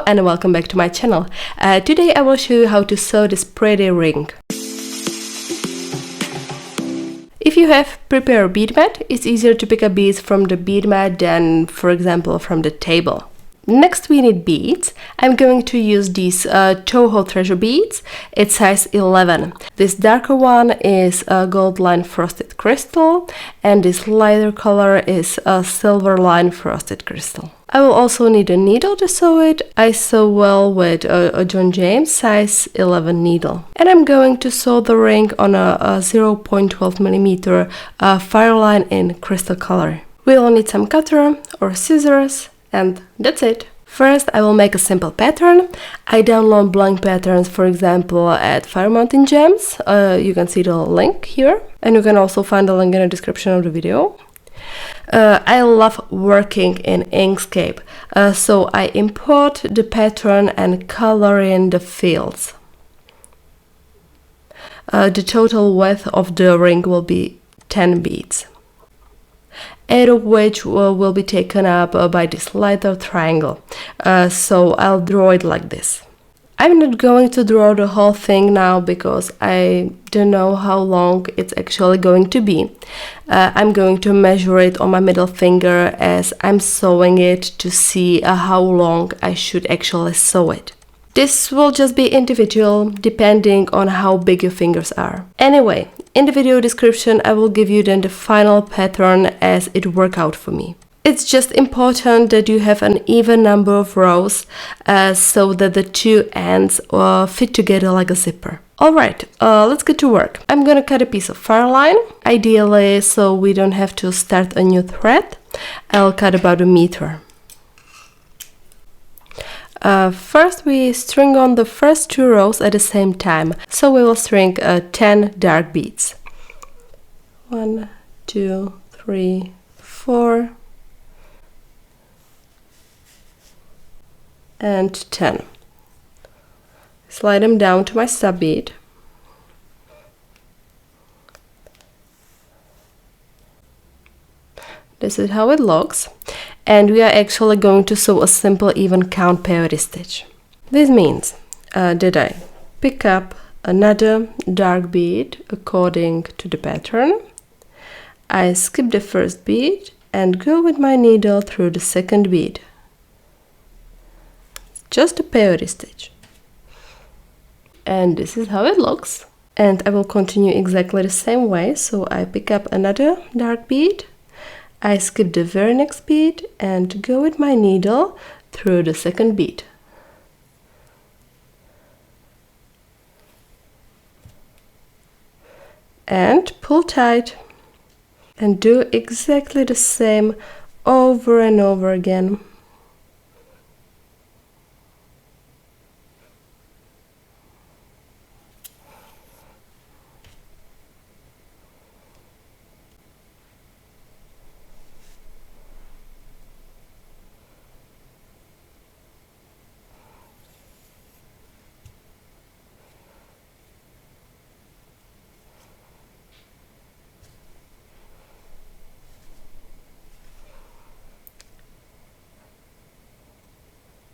and welcome back to my channel. Today I will show you how to sew this pretty ring. If you have prepared bead mat, it's easier to pick up beads from the bead mat than, for example, from the table. Next we need beads. I'm going to use these Toho treasure beads. It's size 11. This darker one is a gold line frosted crystal and this lighter color is a silver line frosted crystal. I will also need a needle to sew it. I sew well with a John James size 11 needle. And I'm going to sew the ring on a 0.12mm fire line in crystal color. We'll need some cutter or scissors. And that's it. First, I will make a simple pattern. I download blank patterns, for example, at Fire Mountain Gems. You can see the link here. And you can also find the link in the description of the video. I love working in Inkscape. So I import the pattern and color in the fields. The total width of the ring will be 10 beads. 8 of which will be taken up by this lighter triangle. So I'll draw it like this. I'm not going to draw the whole thing now because I don't know how long it's actually going to be. I'm going to measure it on my middle finger as I'm sewing it to see how long I should actually sew it. This will just be individual, depending on how big your fingers are. Anyway, in the video description I will give you then the final pattern as it worked out for me. It's just important that you have an even number of rows so that the two ends fit together like a zipper. Alright, let's get to work. I'm gonna cut a piece of fire line, ideally so we don't have to start a new thread. I'll cut about 1 meter. First we string on the first 2 rows at the same time, so we will string 10 dark beads. 1, 2, 3, 4 and 10. Slide them down to my stub bead. This is how it looks. And we are actually going to sew a simple even count peyote stitch. This means that I pick up another dark bead according to the pattern. I skip the first bead and go with my needle through the second bead. Just a peyote stitch. And this is how it looks. And I will continue exactly the same way. So I pick up another dark bead. I skip the very next bead and go with my needle through the second bead. And pull tight. And do exactly the same over and over again.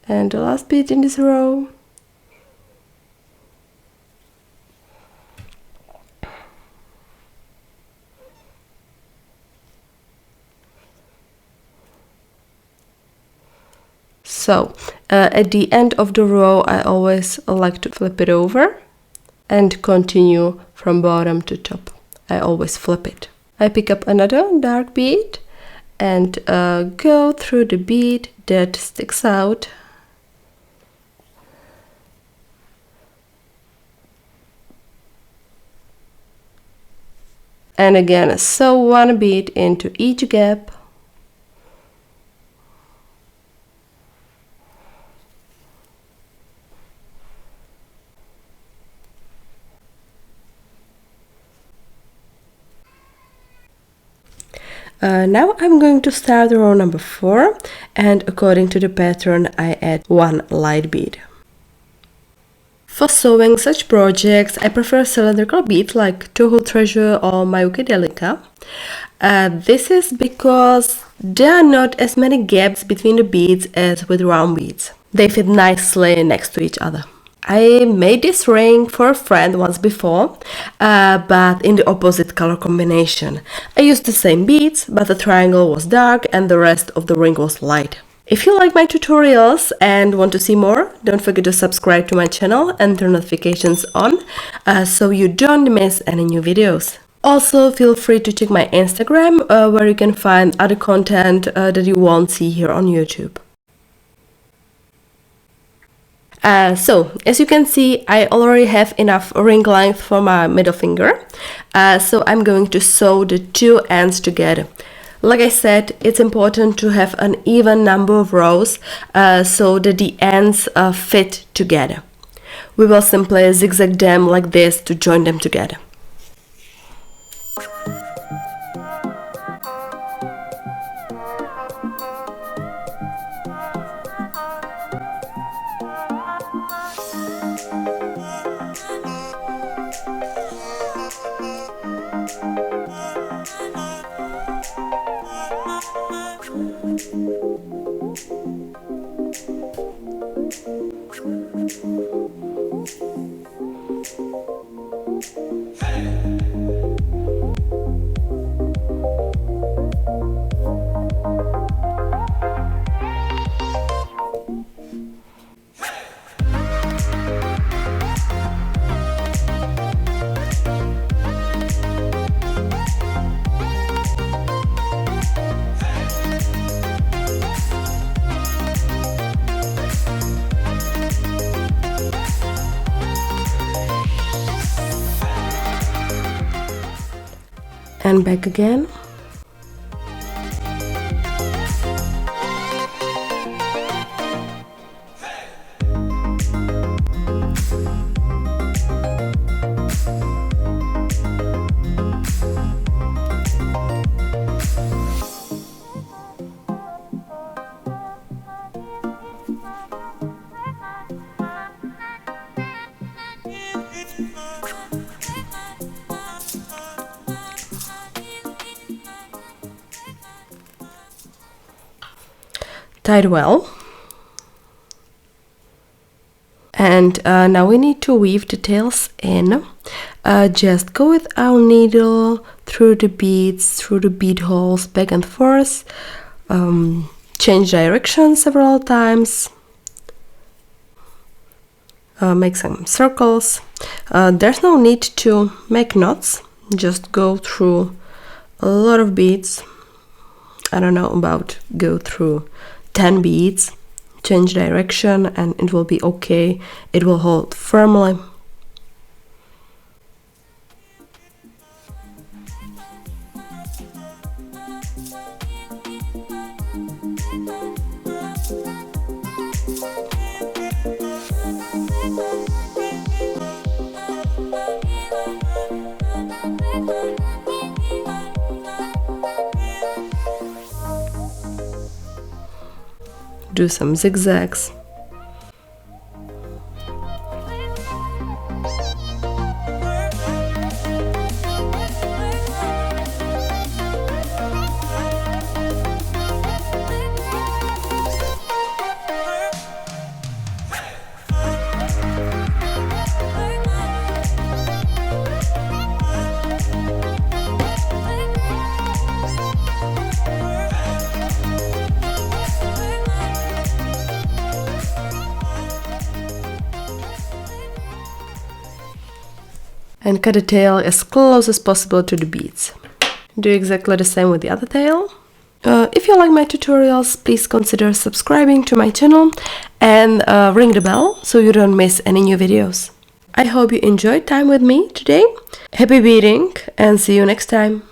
And the last bead in this row. So, at the end of the row I always like to flip it over and continue from bottom to top. I always flip it. I pick up another dark bead and go through the bead that sticks out. And again, sew 1 bead into each gap. Now I'm going to start row number 4, and according to the pattern I add 1 light bead. For sewing such projects, I prefer cylindrical beads like Toho Treasure or Mayuke Delica. This is because there are not as many gaps between the beads as with round beads. They fit nicely next to each other. I made this ring for a friend once before, but in the opposite color combination. I used the same beads, but the triangle was dark and the rest of the ring was light. If you like my tutorials and want to see more, don't forget to subscribe to my channel and turn notifications on so you don't miss any new videos. Also, feel free to check my Instagram where you can find other content that you won't see here on YouTube. So, as you can see, I already have enough ring length for my middle finger, so I'm going to sew the two ends together. Like I said, it's important to have an even number of rows so that the ends fit together. We will simply zigzag them like this to join them together. And back again. Tied well, and now we need to weave the tails in. Just go with our needle through the beads, through the bead holes, back and forth. Change direction several times. Make some circles. There's no need to make knots, just go through a lot of beads. I don't know, about go through 10 beads, change direction, and it will be okay. It will hold firmly. Do some zigzags. And cut the tail as close as possible to the beads. Do exactly the same with the other tail. If you like my tutorials, please consider subscribing to my channel and ring the bell so you don't miss any new videos. I hope you enjoyed time with me today. Happy beading and see you next time!